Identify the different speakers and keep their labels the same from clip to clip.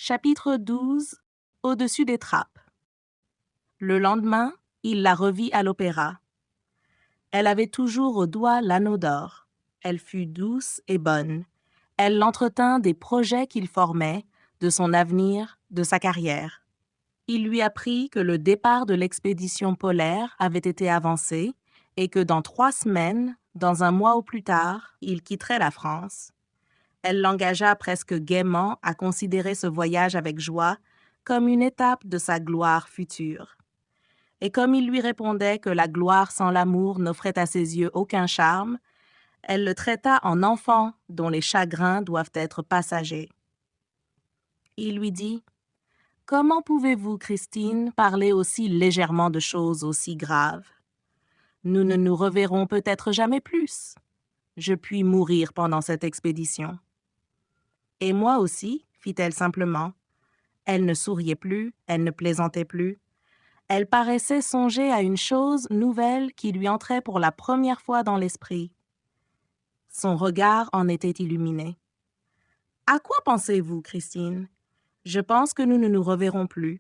Speaker 1: Chapitre 12. Au-dessus des trappes. Le lendemain, il la revit à l'opéra. Elle avait toujours au doigt l'anneau d'or. Elle fut douce et bonne. Elle l'entretint des projets qu'il formait, de son avenir, de sa carrière. Il lui apprit que le départ de l'expédition polaire avait été avancé et que dans 3 semaines, dans un mois au plus tard, il quitterait la France. Elle l'engagea presque gaiement à considérer ce voyage avec joie comme une étape de sa gloire future. Et comme il lui répondait que la gloire sans l'amour n'offrait à ses yeux aucun charme, elle le traita en enfant dont les chagrins doivent être passagers. Il lui dit « Comment pouvez-vous, Christine, parler aussi légèrement de choses aussi graves? Nous ne nous reverrons peut-être jamais plus. Je puis mourir pendant cette expédition. » « Et moi aussi, fit-elle simplement. » Elle ne souriait plus, elle ne plaisantait plus. Elle paraissait songer à une chose nouvelle qui lui entrait pour la première fois dans l'esprit. Son regard en était illuminé. « À quoi pensez-vous, Christine? Je pense que nous ne nous reverrons plus.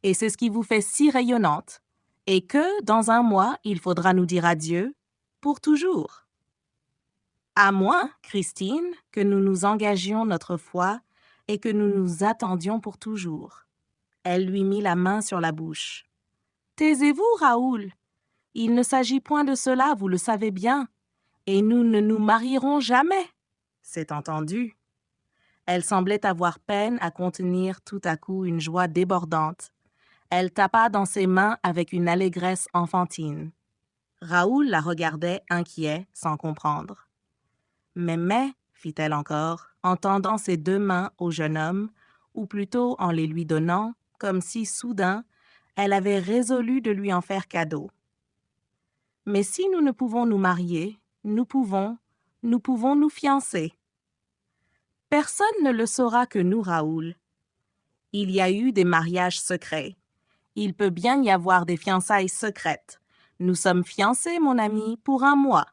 Speaker 1: Et c'est ce qui vous fait si rayonnante. Et que, dans un mois, il faudra nous dire adieu, pour toujours. À moins, Christine, que nous nous engagions notre foi et que nous nous attendions pour toujours. » Elle lui mit la main sur la bouche. « Taisez-vous, Raoul. Il ne s'agit point de cela, vous le savez bien. Et nous ne nous marierons jamais. C'est entendu. » Elle semblait avoir peine à contenir tout à coup une joie débordante. Elle tapa dans ses mains avec une allégresse enfantine. Raoul la regardait inquiet, sans comprendre. « Mais, fit-elle encore, en tendant ses 2 mains au jeune homme, ou plutôt en les lui donnant, comme si, soudain, elle avait résolu de lui en faire cadeau. « Mais si nous ne pouvons nous marier, nous pouvons nous fiancer. Personne ne le saura que nous, Raoul. Il y a eu des mariages secrets. Il peut bien y avoir des fiançailles secrètes. Nous sommes fiancés, mon ami, pour 1 mois.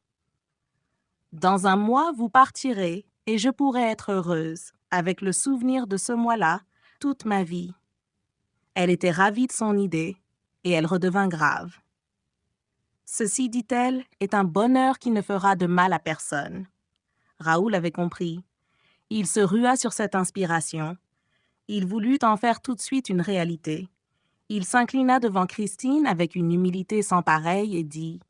Speaker 1: Dans 1 mois, vous partirez et je pourrai être heureuse, avec le souvenir de ce mois-là, toute ma vie. » Elle était ravie de son idée et elle redevint grave. « Ceci, dit-elle, est un bonheur qui ne fera de mal à personne. » Raoul avait compris. Il se rua sur cette inspiration. Il voulut en faire tout de suite une réalité. Il s'inclina devant Christine avec une humilité sans pareille et dit «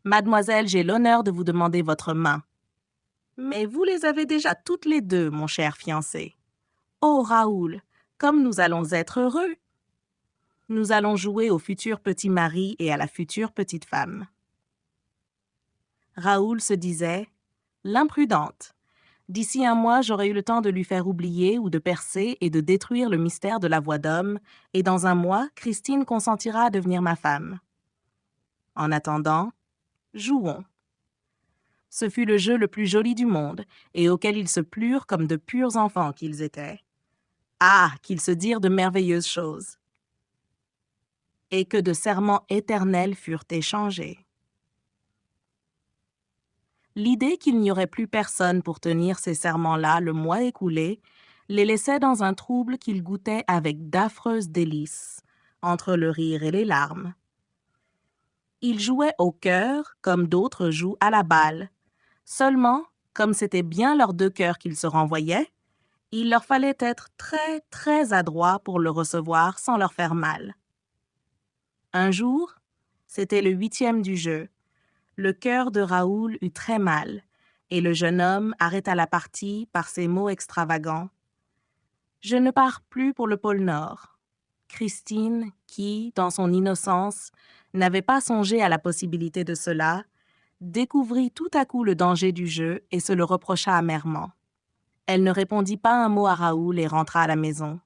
Speaker 1: Mademoiselle, j'ai l'honneur de vous demander votre main. »« Mais vous les avez déjà toutes les 2, mon cher fiancé. »« Oh, Raoul, comme nous allons être heureux! Nous allons jouer au futur petit mari et à la future petite femme. » Raoul se disait « L'imprudente! D'ici 1 mois, j'aurai eu le temps de lui faire oublier ou de percer et de détruire le mystère de la voix d'homme, et dans 1 mois, Christine consentira à devenir ma femme. En attendant, jouons. » Ce fut le jeu le plus joli du monde, et auquel ils se plurent comme de purs enfants qu'ils étaient. Ah, qu'ils se dirent de merveilleuses choses! Et que de serments éternels furent échangés. L'idée qu'il n'y aurait plus personne pour tenir ces serments-là le mois écoulé les laissait dans un trouble qu'ils goûtaient avec d'affreuses délices, entre le rire et les larmes. Ils jouaient au cœur comme d'autres jouent à la balle. Seulement, comme c'était bien leurs 2 cœurs qu'ils se renvoyaient, il leur fallait être très, très adroits pour le recevoir sans leur faire mal. Un jour, c'était le 8e du jeu. Le cœur de Raoul eut très mal, et le jeune homme arrêta la partie par ces mots extravagants. « Je ne pars plus pour le pôle Nord. » Christine, qui, dans son innocence, n'avait pas songé à la possibilité de cela, découvrit tout à coup le danger du jeu et se le reprocha amèrement. Elle ne répondit pas un mot à Raoul et rentra à la maison.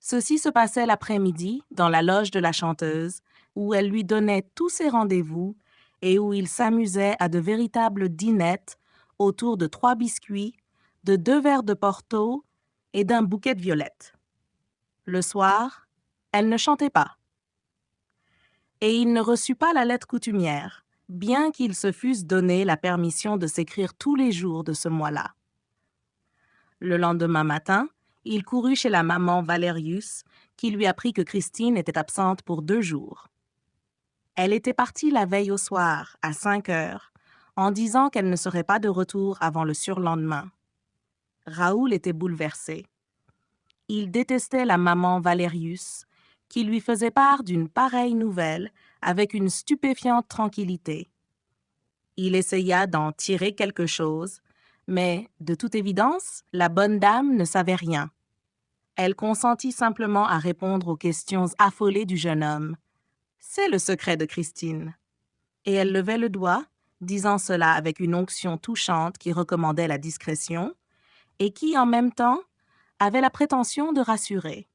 Speaker 1: Ceci se passait l'après-midi dans la loge de la chanteuse, où elle lui donnait tous ses rendez-vous et où ils s'amusaient à de véritables dînettes autour de 3 biscuits, de 2 verres de Porto et d'un bouquet de violettes. Le soir, elle ne chantait pas. Et il ne reçut pas la lettre coutumière, bien qu'ils se fussent donné la permission de s'écrire tous les jours de ce mois-là. Le lendemain matin, Il courut chez la maman Valerius, qui lui apprit que Christine était absente pour 2 jours. Elle était partie la veille au soir, à 5 heures, en disant qu'elle ne serait pas de retour avant le surlendemain. Raoul était bouleversé. Il détestait la maman Valerius, qui lui faisait part d'une pareille nouvelle avec une stupéfiante tranquillité. Il essaya d'en tirer quelque chose, mais, de toute évidence, la bonne dame ne savait rien. Elle consentit simplement à répondre aux questions affolées du jeune homme. « C'est le secret de Christine. » Et elle levait le doigt, disant cela avec une onction touchante qui recommandait la discrétion et qui, en même temps, avait la prétention de rassurer.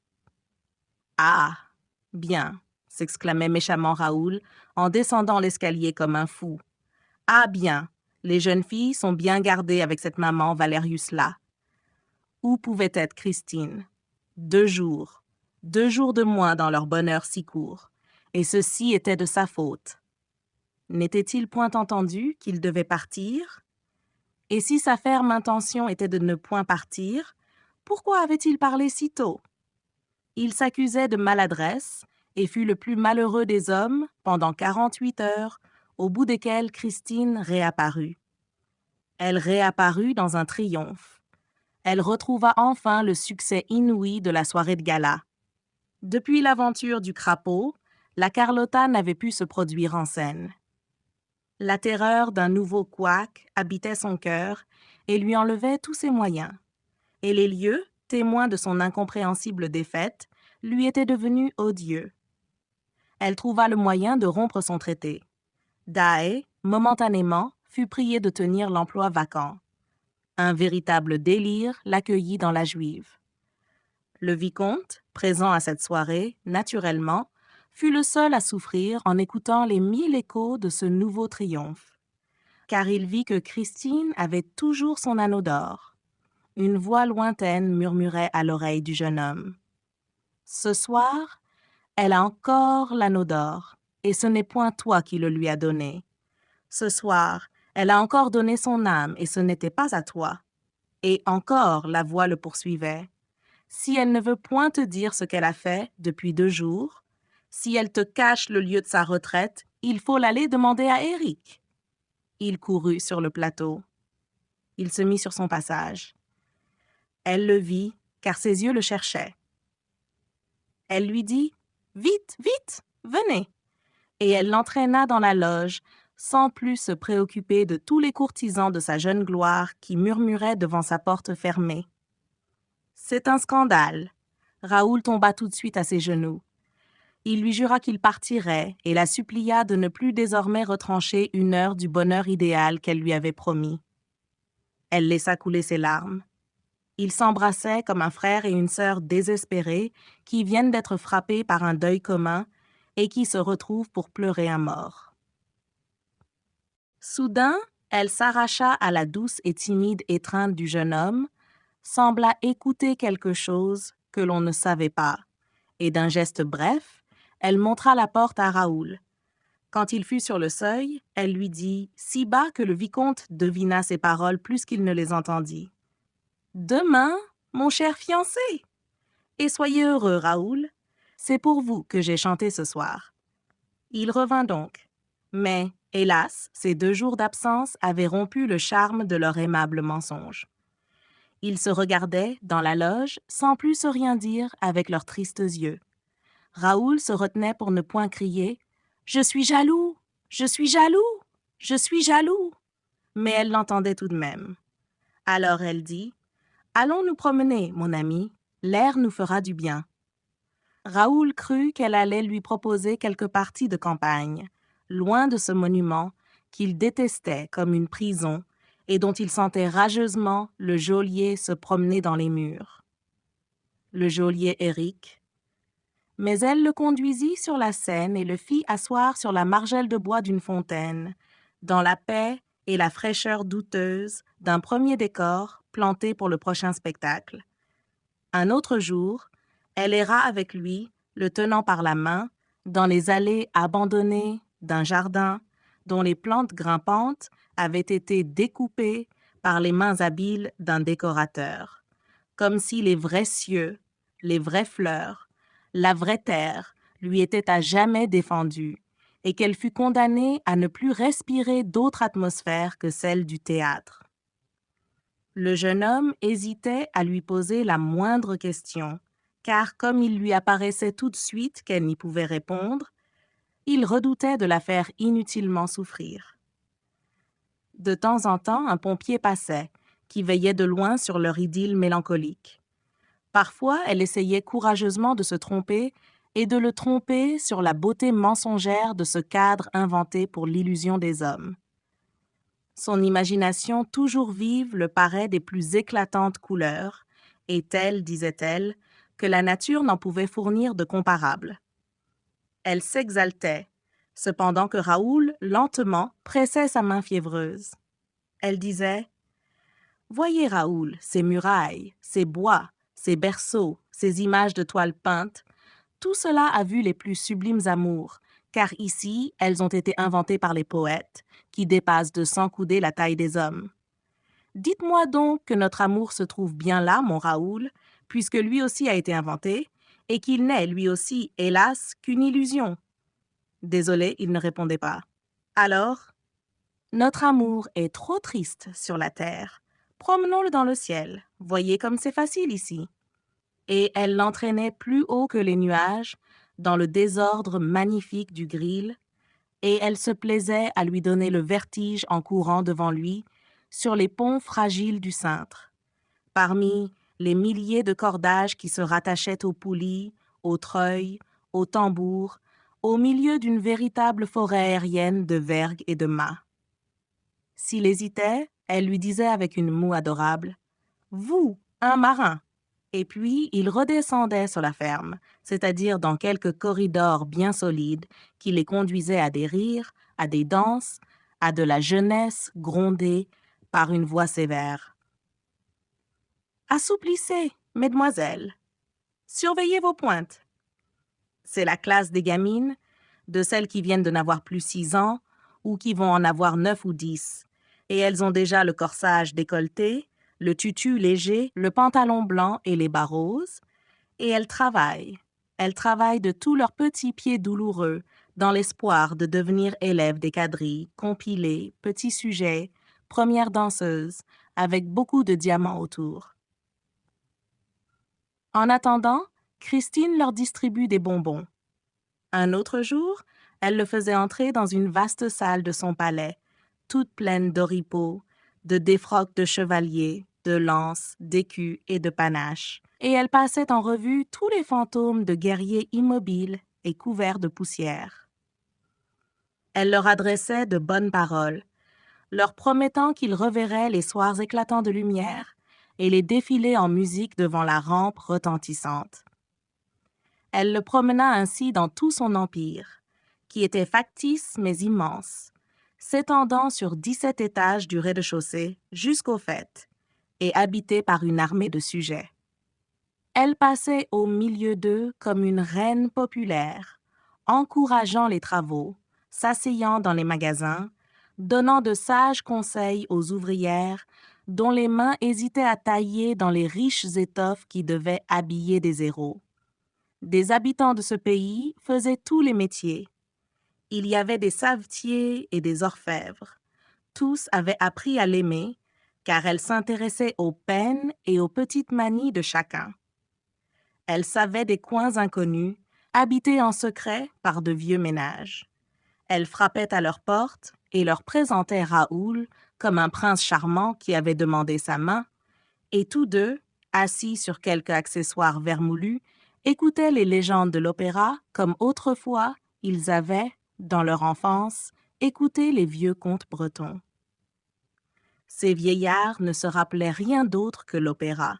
Speaker 1: « Ah, bien !» s'exclamait méchamment Raoul en descendant l'escalier comme un fou. « Ah bien, les jeunes filles sont bien gardées avec cette maman Valerius-là. » Où pouvait être Christine? 2 jours. 2 jours de moins dans leur bonheur si court. Et ceci était de sa faute. N'était-il point entendu qu'il devait partir? Et si sa ferme intention était de ne point partir, pourquoi avait-il parlé si tôt? Il s'accusait de maladresse et fut le plus malheureux des hommes pendant 48 heures, au bout desquelles Christine réapparut. Elle réapparut dans un triomphe. Elle retrouva enfin le succès inouï de la soirée de gala. Depuis l'aventure du crapaud, la Carlotta n'avait pu se produire en scène. La terreur d'un nouveau couac habitait son cœur et lui enlevait tous ses moyens. Et les lieux, témoins de son incompréhensible défaite, lui étaient devenus odieux. Elle trouva le moyen de rompre son traité. Daae, momentanément, fut priée de tenir l'emploi vacant. Un véritable délire l'accueillit dans la Juive. Le vicomte, présent à cette soirée, naturellement, fut le seul à souffrir en écoutant les 1000 échos de ce nouveau triomphe. Car il vit que Christine avait toujours son anneau d'or. Une voix lointaine murmurait à l'oreille du jeune homme. « Ce soir, elle a encore l'anneau d'or, et ce n'est point toi qui le lui as donné. Ce soir, elle a encore donné son âme, et ce n'était pas à toi. » Et encore la voix le poursuivait. « Si elle ne veut point te dire ce qu'elle a fait depuis 2 jours, si elle te cache le lieu de sa retraite, il faut l'aller demander à Éric. » Il courut sur le plateau. Il se mit sur son passage. Elle le vit, car ses yeux le cherchaient. Elle lui dit « Vite, vite, venez !» Et elle l'entraîna dans la loge, sans plus se préoccuper de tous les courtisans de sa jeune gloire qui murmuraient devant sa porte fermée. C'est un scandale. Raoul tomba tout de suite à ses genoux. Il lui jura qu'il partirait et la supplia de ne plus désormais retrancher 1 heure du bonheur idéal qu'elle lui avait promis. Elle laissa couler ses larmes. Ils s'embrassaient comme un frère et une sœur désespérés qui viennent d'être frappés par un deuil commun et qui se retrouvent pour pleurer un mort. Soudain, elle s'arracha à la douce et timide étreinte du jeune homme, sembla écouter quelque chose que l'on ne savait pas, et d'un geste bref, elle montra la porte à Raoul. Quand il fut sur le seuil, elle lui dit, si bas que le vicomte devina ses paroles plus qu'il ne les entendit. « Demain, mon cher fiancé! Et soyez heureux, Raoul, c'est pour vous que j'ai chanté ce soir. » Il revint donc, mais, hélas, ces 2 jours d'absence avaient rompu le charme de leur aimable mensonge. Ils se regardaient, dans la loge, sans plus se rien dire avec leurs tristes yeux. Raoul se retenait pour ne point crier « Je suis jaloux! Je suis jaloux! Je suis jaloux !» Mais elle l'entendait tout de même. Alors elle dit « Allons nous promener, mon ami, l'air nous fera du bien. » Raoul crut qu'elle allait lui proposer quelque partie de campagne, loin de ce monument qu'il détestait comme une prison et dont il sentait rageusement le geôlier se promener dans les murs. Le geôlier Éric. Mais elle le conduisit sur la Seine et le fit asseoir sur la margelle de bois d'une fontaine, dans la paix et la fraîcheur douteuse d'un premier décor planté pour le prochain spectacle. Un autre jour, elle erra avec lui, le tenant par la main, dans les allées abandonnées d'un jardin dont les plantes grimpantes avaient été découpées par les mains habiles d'un décorateur, comme si les vrais cieux, les vraies fleurs, la vraie terre lui étaient à jamais défendus et qu'elle fut condamnée à ne plus respirer d'autre atmosphère que celle du théâtre. Le jeune homme hésitait à lui poser la moindre question, car comme il lui apparaissait tout de suite qu'elle n'y pouvait répondre, il redoutait de la faire inutilement souffrir. De temps en temps, un pompier passait, qui veillait de loin sur leur idylle mélancolique. Parfois, elle essayait courageusement de se tromper et de le tromper sur la beauté mensongère de ce cadre inventé pour l'illusion des hommes. Son imagination toujours vive le parait des plus éclatantes couleurs, et telles, disait-elle, que la nature n'en pouvait fournir de comparables. Elle s'exaltait, cependant que Raoul, lentement, pressait sa main fiévreuse. Elle disait « Voyez, Raoul, ces murailles, ces bois, ces berceaux, ces images de toile peinte, tout cela a vu les plus sublimes amours, car ici, elles ont été inventées par les poètes, qui dépassent de 100 coudées la taille des hommes. Dites-moi donc que notre amour se trouve bien là, mon Raoul, puisque lui aussi a été inventé, et qu'il n'est, lui aussi, hélas, qu'une illusion. » Désolé, il ne répondait pas. Alors, notre amour est trop triste sur la terre. Promenons-le dans le ciel. Voyez comme c'est facile ici. Et elle l'entraînait plus haut que les nuages, dans le désordre magnifique du Gril, et elle se plaisait à lui donner le vertige en courant devant lui sur les ponts fragiles du cintre, parmi les milliers de cordages qui se rattachaient aux poulies, aux treuils, aux tambours, au milieu d'une véritable forêt aérienne de vergues et de mâts. S'il hésitait, elle lui disait avec une moue adorable « Vous, un marin !» Et puis il redescendait sur la ferme, c'est-à-dire dans quelques corridors bien solides qui les conduisaient à des rires, à des danses, à de la jeunesse grondée par une voix sévère. « Assouplissez, mesdemoiselles, surveillez vos pointes. » C'est la classe des gamines, de celles qui viennent de n'avoir plus 6 ans ou qui vont en avoir 9 ou 10, et elles ont déjà le corsage décolleté, le tutu léger, le pantalon blanc et les bas roses, et elles travaillent. Elles travaillent de tous leurs petits pieds douloureux, dans l'espoir de devenir élèves des quadrilles, compilées, petits sujets, premières danseuses, avec beaucoup de diamants autour. En attendant, Christine leur distribue des bonbons. Un autre jour, elle le faisait entrer dans une vaste salle de son palais, toute pleine d'oripeaux, de défroques de chevaliers, de lances, d'écus et de panaches, et elle passait en revue tous les fantômes de guerriers immobiles et couverts de poussière. Elle leur adressait de bonnes paroles, leur promettant qu'ils reverraient les soirs éclatants de lumière et les défilés en musique devant la rampe retentissante. Elle le promena ainsi dans tout son empire, qui était factice mais immense, s'étendant sur 17 étages du rez-de-chaussée jusqu'au faîte, et habité par une armée de sujets. Elle passait au milieu d'eux comme une reine populaire, encourageant les travaux, s'asseyant dans les magasins, donnant de sages conseils aux ouvrières dont les mains hésitaient à tailler dans les riches étoffes qui devaient habiller des héros. Des habitants de ce pays faisaient tous les métiers. Il y avait des savetiers et des orfèvres. Tous avaient appris à l'aimer, car elle s'intéressait aux peines et aux petites manies de chacun. Elle savait des coins inconnus, habités en secret par de vieux ménages. Elle frappait à leur porte et leur présentait Raoul comme un prince charmant qui avait demandé sa main, et tous deux, assis sur quelque accessoire vermoulu, écoutaient les légendes de l'opéra comme autrefois ils avaient, dans leur enfance, écouté les vieux contes bretons. Ces vieillards ne se rappelaient rien d'autre que l'opéra.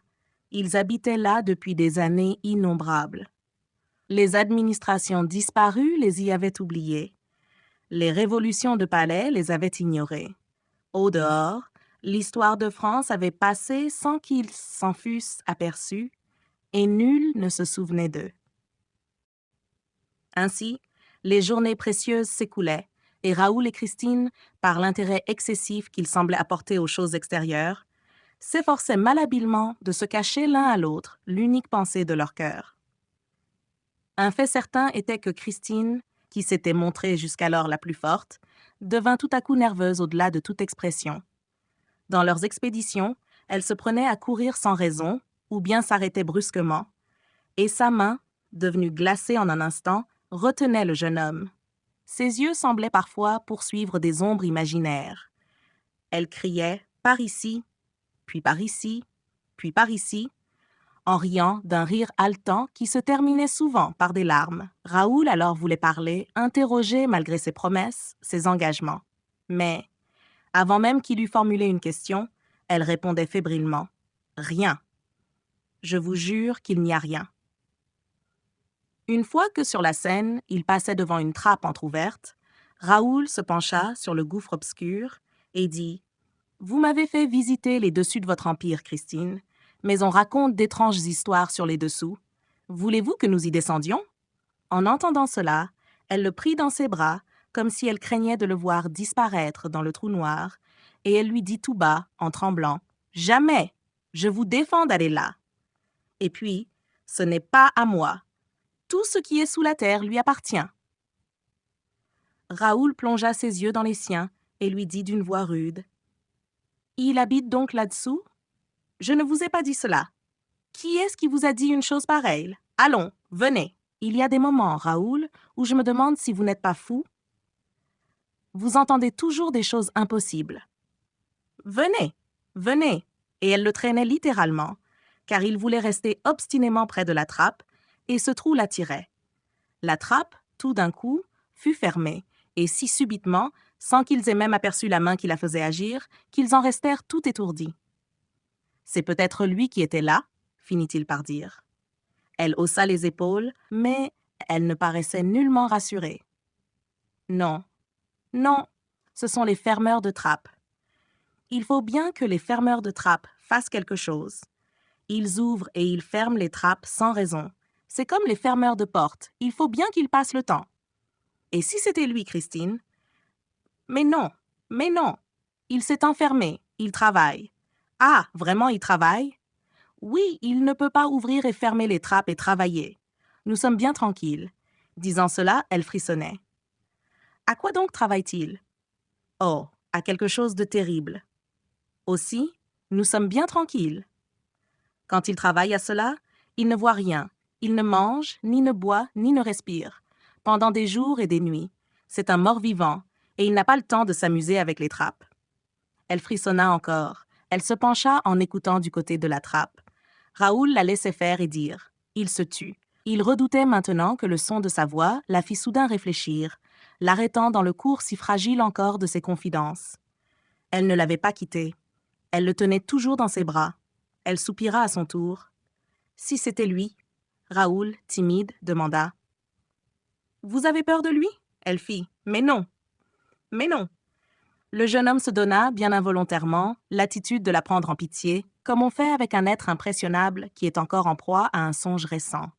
Speaker 1: Ils habitaient là depuis des années innombrables. Les administrations disparues les y avaient oubliés. Les révolutions de palais les avaient ignorés. Au dehors, l'histoire de France avait passé sans qu'ils s'en fussent aperçus, et nul ne se souvenait d'eux. Ainsi, les journées précieuses s'écoulaient, et Raoul et Christine, par l'intérêt excessif qu'ils semblaient apporter aux choses extérieures, s'efforçaient malhabilement de se cacher l'un à l'autre l'unique pensée de leur cœur. Un fait certain était que Christine, qui s'était montrée jusqu'alors la plus forte, devint tout à coup nerveuse au-delà de toute expression. Dans leurs expéditions, elle se prenait à courir sans raison, ou bien s'arrêtait brusquement, et sa main, devenue glacée en un instant, retenait le jeune homme. Ses yeux semblaient parfois poursuivre des ombres imaginaires. Elle criait « par ici », puis par ici, puis par ici, en riant d'un rire haletant qui se terminait souvent par des larmes. Raoul alors voulait parler, interroger malgré ses promesses, ses engagements. Mais, avant même qu'il eût formulé une question, elle répondait fébrilement « Rien. Je vous jure qu'il n'y a rien. » Une fois que sur la scène, il passait devant une trappe entr'ouverte, Raoul se pencha sur le gouffre obscur et dit « Vous m'avez fait visiter les dessus de votre empire, Christine, mais on raconte d'étranges histoires sur les dessous. Voulez-vous que nous y descendions ?» En entendant cela, elle le prit dans ses bras, comme si elle craignait de le voir disparaître dans le trou noir, et elle lui dit tout bas, en tremblant « Jamais! Je vous défends d'aller là. Et puis, ce n'est pas à moi. Tout ce qui est sous la terre lui appartient. » Raoul plongea ses yeux dans les siens et lui dit d'une voix rude « Il habite donc là-dessous? Je ne vous ai pas dit cela. Qui est-ce qui vous a dit une chose pareille? Allons, venez. Il y a des moments, Raoul, où je me demande si vous n'êtes pas fou. Vous entendez toujours des choses impossibles. Venez, venez. » Et elle le traînait littéralement, car il voulait rester obstinément près de la trappe, et ce trou l'attirait. La trappe, tout d'un coup, fut fermée, et si subitement, sans qu'ils aient même aperçu la main qui la faisait agir, qu'ils en restèrent tout étourdis. « C'est peut-être lui qui était là, » finit-il par dire. Elle haussa les épaules, mais elle ne paraissait nullement rassurée. « Non, non, ce sont les fermeurs de trappe. Il faut bien que les fermeurs de trappe fassent quelque chose. Ils ouvrent et ils ferment les trappes sans raison. C'est comme les fermeurs de portes, il faut bien qu'ils passent le temps. Et si c'était lui, Christine? Mais non, il s'est enfermé, il travaille. Ah, vraiment, il travaille? Oui, il ne peut pas ouvrir et fermer les trappes et travailler. Nous sommes bien tranquilles. » Disant cela, elle frissonnait. « À quoi donc travaille-t-il? » « Oh, à quelque chose de terrible. » Aussi, nous sommes bien tranquilles. Quand il travaille à cela, il ne voit rien. Il ne mange, ni ne boit, ni ne respire. Pendant des jours et des nuits. C'est un mort-vivant, et il n'a pas le temps de s'amuser avec les trappes. Elle frissonna encore. Elle se pencha en écoutant du côté de la trappe. Raoul la laissait faire et dire. Il se tut. Il redoutait maintenant que le son de sa voix la fit soudain réfléchir, l'arrêtant dans le cours si fragile encore de ses confidences. Elle ne l'avait pas quitté. Elle le tenait toujours dans ses bras. Elle soupira à son tour. Si c'était lui, Raoul, timide, demanda. « Vous avez peur de lui ?» Elle fit. « Mais non. Mais non. » Le jeune homme se donna, bien involontairement, l'attitude de la prendre en pitié, comme on fait avec un être impressionnable qui est encore en proie à un songe récent.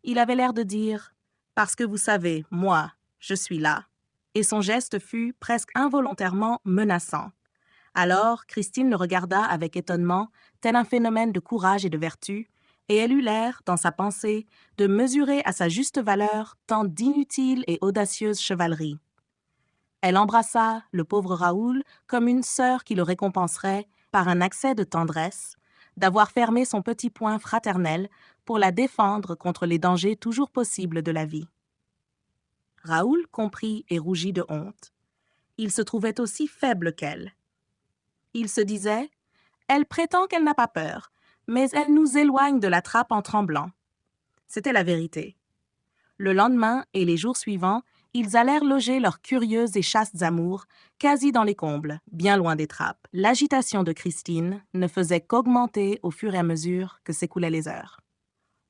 Speaker 1: Il avait l'air de dire « Parce que vous savez, moi, je suis là. » Et son geste fut presque involontairement menaçant. Alors, Christine le regarda avec étonnement, tel un phénomène de courage et de vertu, et elle eut l'air, dans sa pensée, de mesurer à sa juste valeur tant d'inutile et audacieuse chevalerie. Elle embrassa le pauvre Raoul comme une sœur qui le récompenserait, par un accès de tendresse, d'avoir fermé son petit poing fraternel pour la défendre contre les dangers toujours possibles de la vie. Raoul comprit et rougit de honte. Il se trouvait aussi faible qu'elle. Il se disait « Elle prétend qu'elle n'a pas peur, mais elle nous éloigne de la trappe en tremblant. » C'était la vérité. Le lendemain et les jours suivants, ils allèrent loger leurs curieuses et chastes amours, quasi dans les combles, bien loin des trappes. L'agitation de Christine ne faisait qu'augmenter au fur et à mesure que s'écoulaient les heures.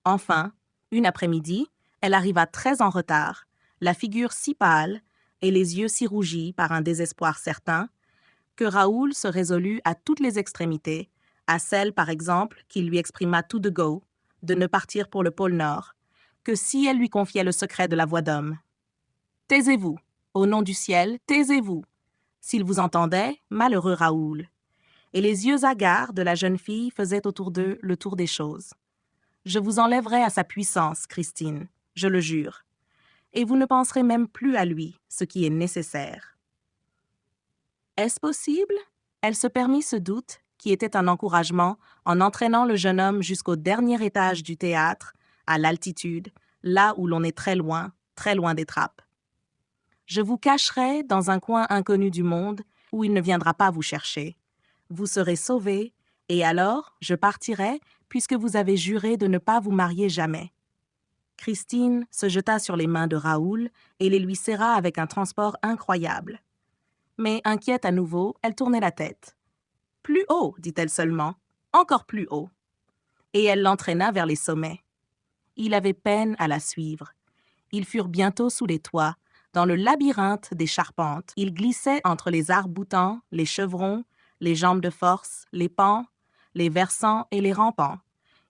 Speaker 1: Enfin, une après-midi, elle arriva très en retard, la figure si pâle et les yeux si rougis par un désespoir certain, que Raoul se résolut à toutes les extrémités, à celle, par exemple, qu'il lui exprima tout de go, de ne partir pour le pôle Nord, que si elle lui confiait le secret de la voix d'homme. « Taisez-vous, au nom du ciel, taisez-vous. » S'il vous entendait, malheureux Raoul. et les yeux hagards de la jeune fille faisaient autour d'eux le tour des choses. « Je vous enlèverai à sa puissance, Christine, je le jure, et vous ne penserez même plus à lui, ce qui est nécessaire. » Est-ce possible? Elle se permit ce doute, qui était un encouragement, en entraînant le jeune homme jusqu'au dernier étage du théâtre, à l'altitude, là où l'on est très loin des trappes. Je vous cacherai dans un coin inconnu du monde où il ne viendra pas vous chercher. Vous serez sauvés, et alors je partirai puisque vous avez juré de ne pas vous marier jamais. Christine se jeta sur les mains de Raoul et les lui serra avec un transport incroyable. Mais inquiète à nouveau, elle tournait la tête. « Plus haut, dit-elle seulement, encore plus haut. » Et elle l'entraîna vers les sommets. Il avait peine à la suivre. Ils furent bientôt sous les toits, dans le labyrinthe des charpentes. Ils glissaient entre les arcs-boutants, les chevrons, les jambes de force, les pans, les versants et les rampants.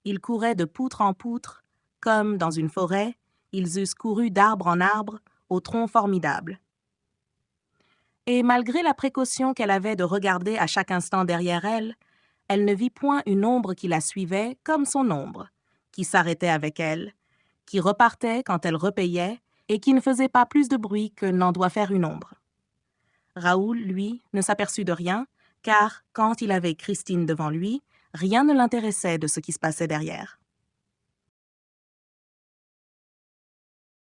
Speaker 1: Ils couraient de poutre en poutre, comme dans une forêt, ils eussent couru d'arbre en arbre, au tronc formidable. Et malgré la précaution qu'elle avait de regarder à chaque instant derrière elle, elle ne vit point une ombre qui la suivait comme son ombre, qui s'arrêtait avec elle, qui repartait quand elle repayait et qui ne faisait pas plus de bruit que n'en doit faire une ombre. Raoul, lui, ne s'aperçut de rien, car quand il avait Christine devant lui, rien ne l'intéressait de ce qui se passait derrière.